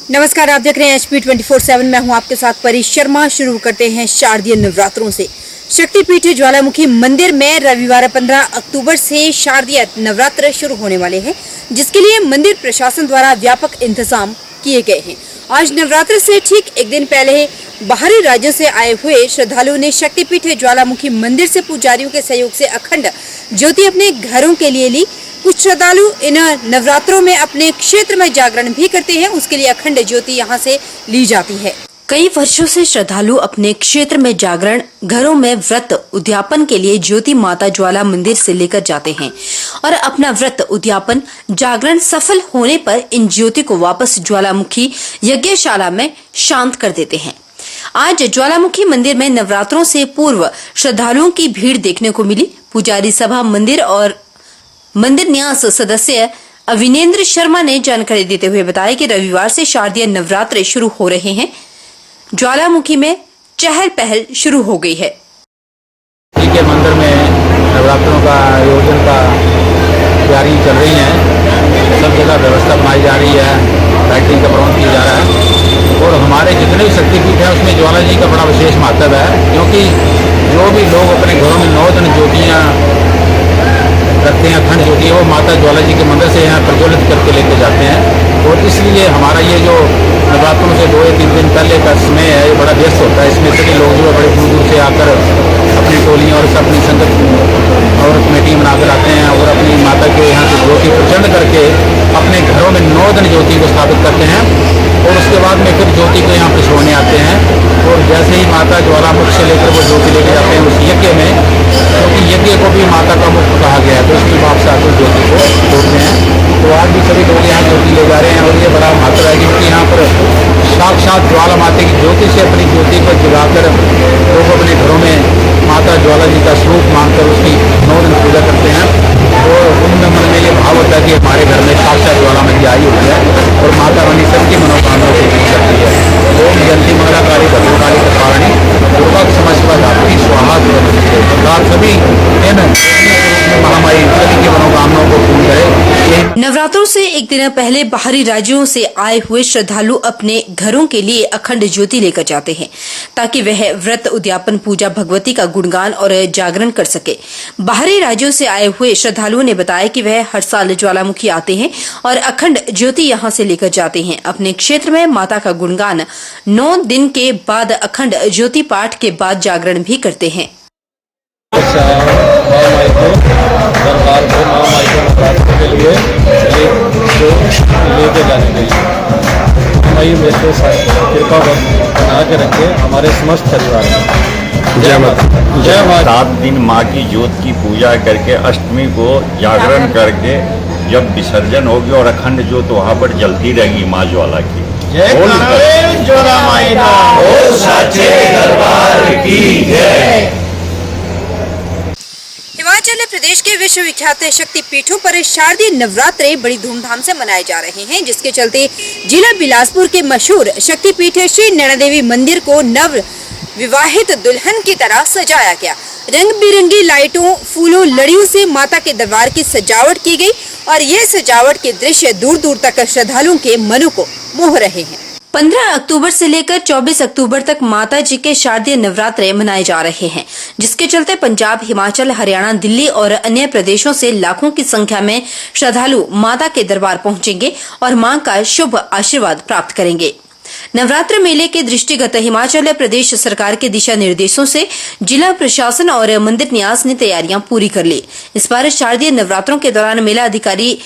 नमस्कार, आप देख रहे हैं HP 24/7। मैं हूं आपके साथ परी शर्मा। शुरू करते हैं शारदीय नवरात्रों से। शक्तिपीठ ज्वालामुखी मंदिर में रविवार 15 अक्टूबर से शारदीय नवरात्र शुरू होने वाले हैं, जिसके लिए मंदिर प्रशासन द्वारा व्यापक इंतजाम किए गए हैं। आज नवरात्र से ठीक एक दिन पहले बाहरी राज्यों से आए हुए श्रद्धालुओं ने शक्तिपीठ ज्वालामुखी मंदिर से पुजारियों के सहयोग से अखंड ज्योति अपने घरों के लिए ली। कुछ श्रद्धालु इन नवरात्रों में अपने क्षेत्र में जागरण भी करते हैं, उसके लिए अखंड ज्योति यहां से ली जाती है। कई वर्षों से श्रद्धालु अपने क्षेत्र में जागरण, घरों में व्रत उद्यापन के लिए ज्योति माता ज्वाला मंदिर से लेकर जाते हैं और अपना व्रत उद्यापन जागरण सफल होने पर इन ज्योति को वापस ज्वालामुखी यज्ञशाला में शांत कर देते हैं। आज ज्वालामुखी मंदिर में नवरात्रों से पूर्व श्रद्धालुओं की भीड़ देखने को मिली। पुजारी सभा मंदिर और मंदिर न्यास सदस्य अविनेंद्र शर्मा ने जानकारी देते हुए बताया कि रविवार से शारदीय नवरात्र शुरू हो रहे हैं। ज्वालामुखी में चहल पहल शुरू हो गई है। के मंदिर में नवरात्रों का आयोजन का तैयारी चल रही है। सब जगह व्यवस्था बनाई जा रही है, लाइटिंग का प्रबंध किया जा रहा है और हमारे जितने भी शक्तिपीठ है उसमें ज्वाला जी का बड़ा विशेष महत्व है, क्योंकि जो भी लोग अपने घरों में 9 दिन ज्योतियाँ रखते हैं, अखंड ज्योति, वो माता ज्वाला जी के मंदिर से यहाँ प्रज्वलित करके लेके जाते हैं। और इसलिए हमारा ये जो नवरात्रों से 2 या 3 दिन पहले का समय है, ये बड़ा व्यस्त होता है। इसमें सभी लोग जो बड़े दूर दूर से आकर अपनी टोलियाँ और अपनी संगत और कमेटियाँ बनाकर आते हैं और अपनी माता के यहाँ से ज्योति प्रचंड करके अपने घरों में 9 दिन ज्योति को स्थापित करते हैं और उसके बाद में फिर ज्योति को यहाँ पर छोड़ने आते हैं। और जैसे ही माता ज्वालामुख से लेकर वो ज्योति लेके जाते हैं उस यज्ञ में, क्योंकि यज्ञ को भी माता का मुख कहा गया है, तो उसके बाद से आकर ज्योति को छोड़ते हैं। तो आज भी सभी लोग यहाँ ज्योति ले जा रहे हैं और ये बड़ा महत्व है, क्योंकि यहाँ पर साक्षात ज्वाला माता की ज्योति से अपनी ज्योति को जगाकर लोग अपने घरों में माता ज्वाला जी का स्वरूप मानकर उसकी 9 दिन पूजा करते हैं। और उनमें मन में ये भाव होता है कि हमारे घर में साक्षात ज्वाला माता आई हुई है और माता रानी सबकी मनोकामना को पूरी करती है। ओम जयंती मंगलाकाली भद्रकाली कपालिनी दुर्गा समस्त धात्री स्वाहा सरकार सभी इन महामारी की मनोकामनाओं को पूर्ण करे। नवरात्रों से एक दिन पहले बाहरी राज्यों से आए हुए श्रद्धालु अपने घरों के लिए अखंड ज्योति लेकर जाते हैं, ताकि वह व्रत उद्यापन, पूजा, भगवती का गुणगान और जागरण कर सके। बाहरी राज्यों से आए हुए श्रद्धालुओं ने बताया कि वह हर साल ज्वालामुखी आते हैं और अखंड ज्योति यहां से लेकर जाते हैं। अपने क्षेत्र में माता का गुणगान 9 दिन के बाद अखंड ज्योति पाठ के बाद जागरण भी करते हैं। महामाई को दरबार को महामाई को नवरात्र के लिए लेके जाने के लिए माई मेरे को कृपा बना के रखे हमारे समस्त परिवार में। जय माता। जय माता। 7 दिन माँ की ज्योत की पूजा करके अष्टमी को जागरण करके जब विसर्जन होगी और अखंड ज्योत वहाँ पर जलती रहेगी माँ ज्वाला की। जय ज्वाला माई सच्चे दरबार की जय। हिमाचल प्रदेश के विश्वविख्यात शक्तिपीठों पर शारदीय नवरात्रे बड़ी धूमधाम से मनाए जा रहे हैं, जिसके चलते जिला बिलासपुर के मशहूर शक्तिपीठ श्री नैना देवी मंदिर को नव विवाहित दुल्हन की तरह सजाया गया। रंग बिरंगी लाइटों, फूलों, लड़ियों से माता के दरबार की सजावट की गई और ये सजावट के दृश्य दूर दूर तक श्रद्धालुओं के मनों को मोह रहे हैं। 15 अक्टूबर से लेकर 24 अक्टूबर तक माता जी के शारदीय नवरात्रे मनाए जा रहे हैं, जिसके चलते पंजाब, हिमाचल, हरियाणा, दिल्ली और अन्य प्रदेशों से लाखों की संख्या में श्रद्धालु माता के दरबार पहुंचेंगे और मां का शुभ आशीर्वाद प्राप्त करेंगे। नवरात्र मेले के दृष्टिगत हिमाचल प्रदेश सरकार के दिशा निर्देशों से जिला प्रशासन और मंदिर न्यास ने तैयारियां पूरी कर ली। इस बार शारदीय नवरात्रों के दौरान मेला अधिकारी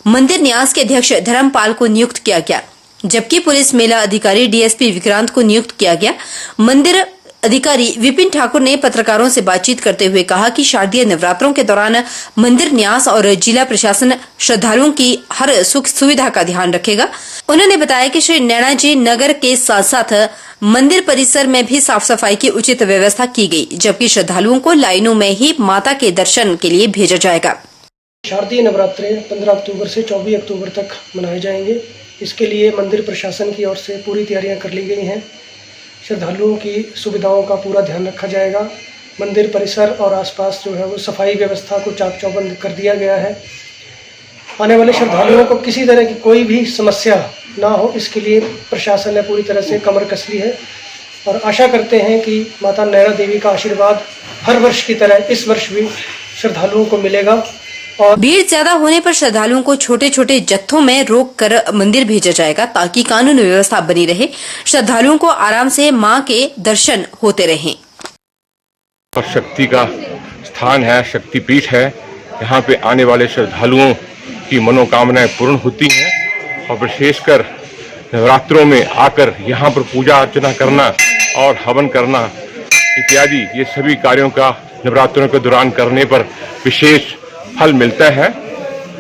मंदिर न्यास के अध्यक्ष धर्मपाल को नियुक्त किया गया, जबकि पुलिस मेला अधिकारी डीएसपी विक्रांत को नियुक्त किया गया। मंदिर अधिकारी विपिन ठाकुर ने पत्रकारों से बातचीत करते हुए कहा कि शारदीय नवरात्रों के दौरान मंदिर न्यास और जिला प्रशासन श्रद्धालुओं की हर सुख सुविधा का ध्यान रखेगा। उन्होंने बताया कि श्री नैना जी नगर के साथ साथ मंदिर परिसर में भी साफ सफाई की उचित व्यवस्था की गई, जबकि श्रद्धालुओं को लाइनों में ही माता के दर्शन के लिए भेजा जाएगा। शारदीय नवरात्रे 15 अक्टूबर से 24 अक्टूबर तक मनाए जाएंगे। इसके लिए मंदिर प्रशासन की ओर से पूरी तैयारियां कर ली गई हैं। श्रद्धालुओं की सुविधाओं का पूरा ध्यान रखा जाएगा। मंदिर परिसर और आसपास जो है वो सफाई व्यवस्था को चाक चौबंद कर दिया गया है। आने वाले श्रद्धालुओं को किसी तरह की कोई भी समस्या ना हो, इसके लिए प्रशासन ने पूरी तरह से कमर कस ली है और आशा करते हैं कि माता नैना देवी का आशीर्वाद हर वर्ष की तरह इस वर्ष भी श्रद्धालुओं को मिलेगा। और भीड़ ज्यादा होने पर श्रद्धालुओं को छोटे छोटे जत्थों में रोक कर मंदिर भेजा जाएगा ताकि कानून व्यवस्था बनी रहे, श्रद्धालुओं को आराम से मां के दर्शन होते रहें। और शक्ति का स्थान है, शक्तिपीठ है। यहाँ पे आने वाले श्रद्धालुओं की मनोकामनाएं पूर्ण होती हैं और विशेषकर नवरात्रों में आकर यहाँ पर पूजा अर्चना करना और हवन करना इत्यादि ये सभी कार्यों का नवरात्रों के दौरान करने पर विशेष फल मिलता है।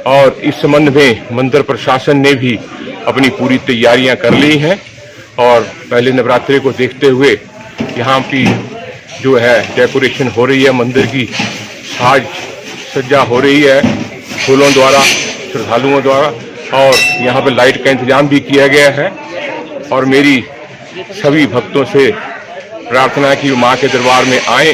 और इस संबंध में मंदिर प्रशासन ने भी अपनी पूरी तैयारियां कर ली हैं और पहले नवरात्रि को देखते हुए यहाँ की जो है डेकोरेशन हो रही है, मंदिर की साज सज्जा हो रही है फूलों द्वारा, श्रद्धालुओं द्वारा, और यहाँ पे लाइट का इंतजाम भी किया गया है। और मेरी सभी भक्तों से प्रार्थना है कि माँ के दरबार में आए,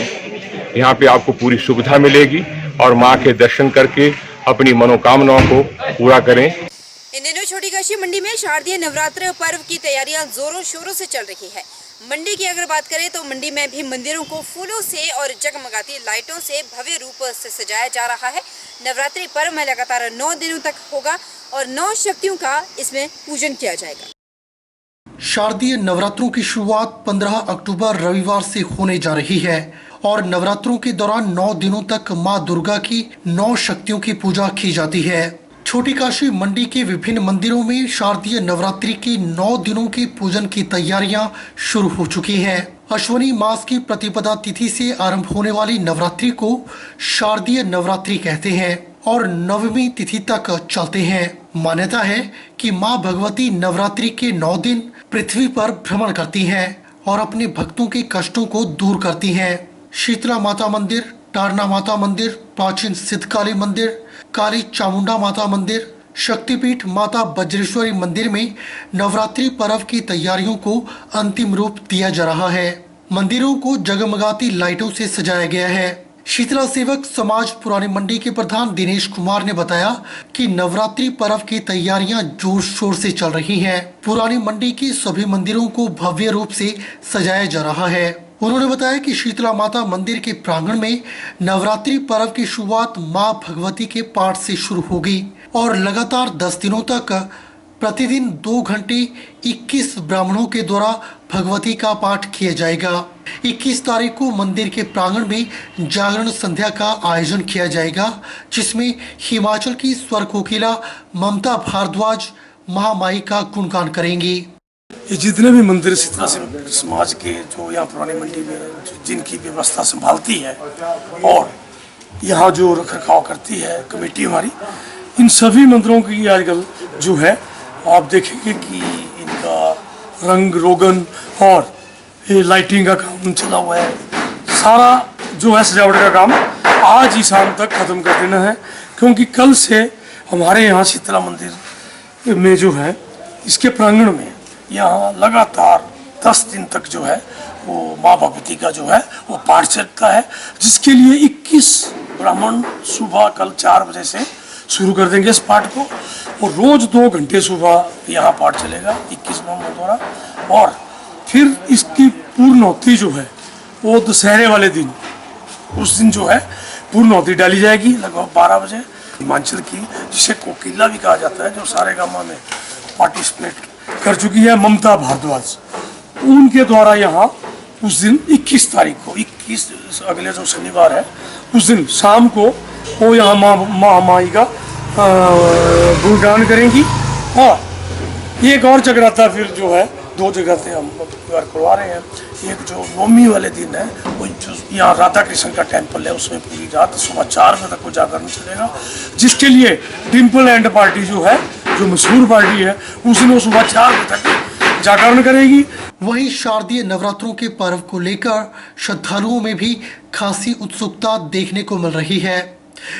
यहाँ पे आपको पूरी सुविधा मिलेगी और माँ के दर्शन करके अपनी मनोकामनाओं को पूरा करें। इन दिनों छोटी काशी मंडी में शारदीय नवरात्र पर्व की तैयारियां जोरों शोरों से चल रही है। मंडी की अगर बात करें तो मंडी में भी मंदिरों को फूलों से और जगमगाती लाइटों से भव्य रूप से सजाया जा रहा है। नवरात्रि पर्व में लगातार 9 दिनों तक होगा और 9 शक्तियों का इसमें पूजन किया जाएगा। शारदीय नवरात्रों की शुरुआत 15 अक्टूबर रविवार से होने जा रही है और नवरात्रों के दौरान 9 दिनों तक मां दुर्गा की 9 शक्तियों की पूजा की जाती है। छोटी काशी मंडी के विभिन्न मंदिरों में शारदीय नवरात्रि के 9 दिनों के पूजन की तैयारियां शुरू हो चुकी हैं। अश्विनी मास की प्रतिपदा तिथि से आरंभ होने वाली नवरात्रि को शारदीय नवरात्रि कहते हैं और 9वीं तिथि तक चलते हैं। मान्यता है कि मां भगवती नवरात्रि के 9 दिन पृथ्वी पर भ्रमण करती हैं और अपने भक्तों के कष्टों को दूर करती हैं। शीतला माता मंदिर, तारना माता मंदिर, प्राचीन सिद्धकाली मंदिर, काली चामुंडा माता मंदिर, शक्तिपीठ माता बज्रेश्वरी मंदिर में नवरात्रि पर्व की तैयारियों को अंतिम रूप दिया जा रहा है। मंदिरों को जगमगाती लाइटों से सजाया गया है। शीतला सेवक समाज पुरानी मंडी के प्रधान दिनेश कुमार ने बताया कि नवरात्रि पर्व की तैयारियां जोर शोर से चल रही हैं। पुरानी मंडी के सभी मंदिरों को भव्य रूप से सजाया जा रहा है। उन्होंने बताया कि शीतला माता मंदिर के प्रांगण में नवरात्रि पर्व की शुरुआत मां भगवती के पाठ से शुरू होगी और लगातार 10 दिनों तक प्रतिदिन 2 घंटे 21 ब्राह्मणों के द्वारा भगवती का पाठ किया जाएगा। 21 तारीख को मंदिर के प्रांगण में जागरण संध्या का आयोजन किया जाएगा, जिसमें हिमाचल की स्वर कोकिला ममता भारद्वाज महामाई का गुणगान करेंगी। ये जितने भी मंदिर शीतला समाज के जो यहाँ पुरानी मंडी में जिनकी व्यवस्था संभालती है और यहाँ जो रख रखाव करती है कमेटी हमारी, इन सभी मंदिरों की आजकल जो है आप देखेंगे कि इनका रंग रोगन और ये लाइटिंग का काम चला हुआ है। सारा जो है सजावट का काम आज ही शाम तक खत्म कर देना है, क्योंकि कल से हमारे यहाँ शीतला मंदिर में जो है इसके प्रांगण में यहाँ लगातार 10 दिन तक जो है वो माँ भगवती का जो है वो पाठ चलता है, जिसके लिए 21 ब्राह्मण सुबह कल 4 बजे से शुरू कर देंगे इस पाठ को और रोज 2 घंटे सुबह यहाँ पाठ चलेगा 21 ब्राह्मणों द्वारा। और फिर इसकी पूर्णोक्ति जो है वो दशहरे वाले दिन, उस दिन जो है पूर्णोक्ति डाली जाएगी लगभग 12 बजे। हिमाचल की जिसे कोकिला भी कहा जाता है, जो सारेगामा में पार्टिसिपेट कर चुकी है, ममता भारद्वाज, उनके द्वारा यहाँ उस दिन 21 तारीख को 21 अगले जो शनिवार है उस दिन शाम को वो यहाँ महामाई का गुणगान करेंगी। और एक और जगराता फिर जो है 2 जगह से हम करवा रहे हैं। एक जो नवमी वाले दिन है वो जो यहाँ राधा कृष्ण का टेम्पल है उसमें पूरी रात सुबह 4 बजे तक वो जागरण चलेगा, जिसके लिए डिम्पल एंड पार्टी जो है जो मशहूर पार्टी है उस दिन वो सुबह 4 बजे तक जागरण करेगी। वहीं शारदीय नवरात्रों के पर्व को लेकर श्रद्धालुओं में भी खासी उत्सुकता देखने को मिल रही है।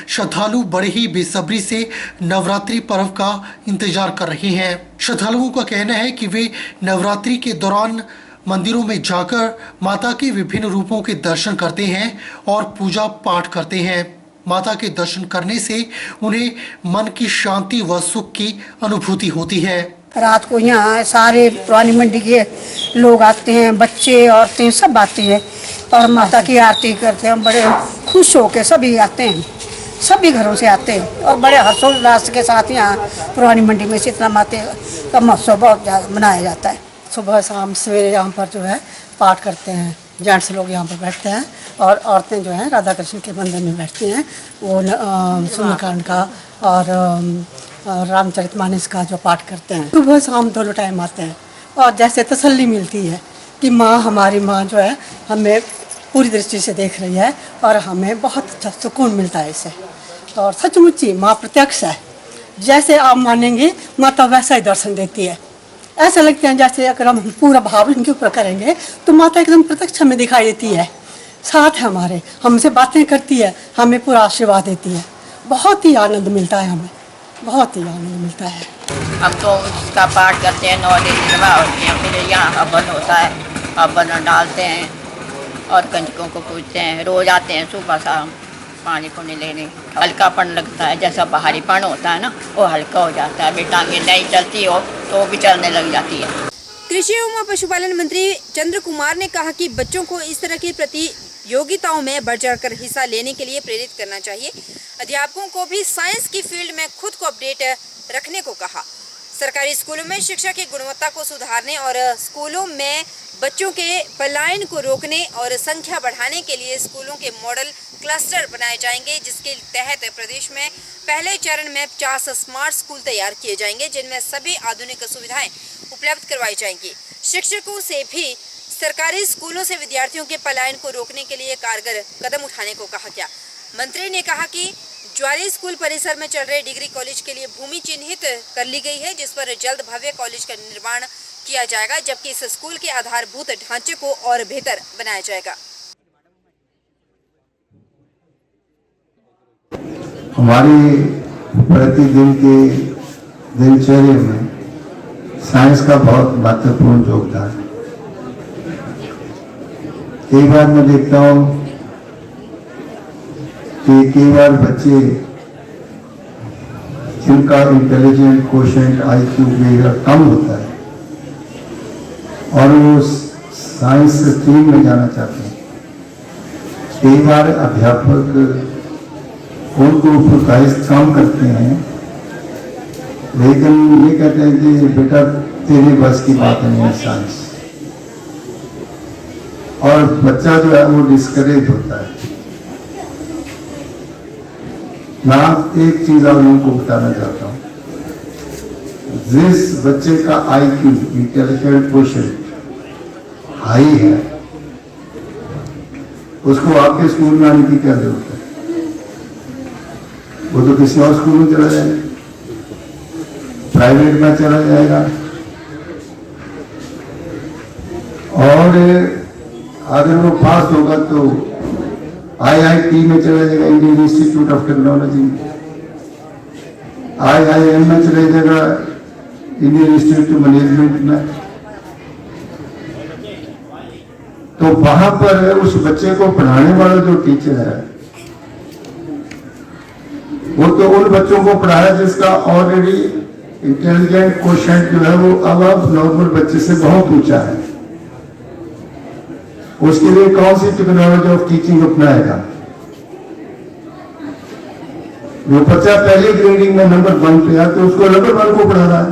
श्रद्धालु बड़े ही बेसब्री से नवरात्रि पर्व का इंतजार कर रहे हैं। श्रद्धालुओं का कहना है कि वे नवरात्रि के दौरान मंदिरों में जाकर माता के विभिन्न रूपों के दर्शन करते हैं और पूजा पाठ करते हैं। माता के दर्शन करने से उन्हें मन की शांति व सुख की अनुभूति होती है। रात को यहाँ सारे पुरानी मंडी के लोग आते हैं, बच्चे औरतें सब आते हैं और माता की आरती करते हैं। बड़े खुश होकर सभी आते हैं, सभी घरों से आते हैं और बड़े हर्षोल्लास के साथ यहाँ पुरानी मंडी में शीतला माता का महोत्सव बहुत ज़्यादा मनाया जाता है। सुबह शाम सवेरे यहाँ पर जो है पाठ करते हैं, जेंट्स लोग यहाँ पर बैठते हैं और औरतें जो हैं राधा कृष्ण के मंदिर में बैठती हैं। वो सुंदरकांड का और रामचरितमानस का जो पाठ करते हैं। सुबह शाम दोनों टाइम आते हैं और जैसे तसल्ली मिलती है कि माँ, हमारी माँ जो है हमें पूरी दृष्टि से देख रही है और हमें बहुत अच्छा सुकून मिलता है इससे। और सचमुच ही माँ प्रत्यक्ष है, जैसे आप मानेंगे माता वैसा ही दर्शन देती है। ऐसा लगता है जैसे अगर हम पूरा भाव इनके ऊपर करेंगे तो माता एकदम प्रत्यक्ष हमें दिखाई देती है, साथ है हमारे, हमसे बातें करती है, हमें पूरा आशीर्वाद देती है। बहुत ही आनंद मिलता है, हमें बहुत ही आनंद मिलता है। हम तो उसका पाठ करते हैं, 9 दिन सेवा होती है, फिर यहाँ हवन होता है, हवन डालते हैं और कंजकों को पूजते हैं। रोज आते हैं सुबह शाम पानी पुनी लेने। हल्कापन लगता है, जैसा बाहरीपन होता है ना वो हल्का हो जाता है। टांगे नहीं चलती हो तो वो भी चलने लग जाती है। कृषि एवं पशुपालन मंत्री चंद्र कुमार ने कहा कि बच्चों को इस तरह की प्रतियोगिताओं में बढ़ चढ़कर हिस्सा लेने के लिए प्रेरित करना चाहिए। अध्यापकों को भी साइंस की फील्ड में खुद को अपडेट रखने को कहा। सरकारी स्कूलों में शिक्षा की गुणवत्ता को सुधारने और स्कूलों में बच्चों के पलायन को रोकने और संख्या बढ़ाने के लिए स्कूलों के मॉडल क्लस्टर बनाए जाएंगे, जिसके तहत प्रदेश में पहले चरण में 50 स्मार्ट स्कूल तैयार किए जाएंगे, जिनमें सभी आधुनिक सुविधाएं उपलब्ध करवाई जाएंगी। शिक्षकों से भी सरकारी स्कूलों से विद्यार्थियों के पलायन को रोकने के लिए कारगर कदम उठाने को कहा गया। मंत्री ने कहा कि ज्वारी स्कूल परिसर में चल रहे डिग्री कॉलेज के लिए भूमि चिन्हित कर ली गई है, जिस पर जल्द भव्य कॉलेज का निर्माण किया जाएगा, जबकि इस स्कूल के आधारभूत ढांचे को और बेहतर बनाया जाएगा। हमारी प्रतिदिन के दिनचर्या में साइंस का बहुत महत्वपूर्ण योगदान है। कई बार मैं देखता हूँ कि कई बार बच्चे जिनका इंटेलिजेंट कोशेंट IQ वगैरह कम होता है और वो साइंस स्ट्रीम में जाना चाहते हैं, कई बार अध्यापक उनको प्रोत्साहित कम करते हैं, लेकिन ये कहते हैं कि बेटा तेरे बस की बात नहीं है साइंस, और बच्चा जो है वो डिस्करेज होता है। मैं एक चीज आप लोगों को बताना चाहता हूँ, जिस बच्चे का IQ इंटेलिजेंट कोशेंट हाई है उसको आपके स्कूल में आने की क्या जरूरत है? वो तो किसी और स्कूल में चला जाएगा, प्राइवेट में चला जाएगा, और अगर वो पास होगा तो IIT में चला जाएगा, Indian institute of technology, IIM में चला जाएगा, इंडियन इंस्टीट्यूट ऑफ मैनेजमेंट में। तो वहां पर उस बच्चे को पढ़ाने वाला जो टीचर है वो तो उन बच्चों को पढ़ाया जिसका ऑलरेडी इंटेलिजेंट कोशेंट जो है वो अब नॉर्मल बच्चे से बहुत ऊंचा है। उसके लिए कौन सी टेक्नोलॉजी ऑफ टीचिंग अपनाएगा? जो बच्चा पहली ग्रेडिंग में नंबर 1 पे है तो उसको नंबर 1 को पढ़ा रहा है,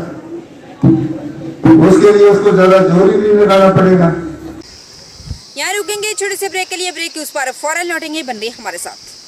उसके लिए उसको ज्यादा जोर ही नहीं लगाना पड़ेगा। यहाँ रुकेंगे छोटे से ब्रेक के लिए। ब्रेक के उस पर फौरन लौटेंगे, बन रही हमारे साथ।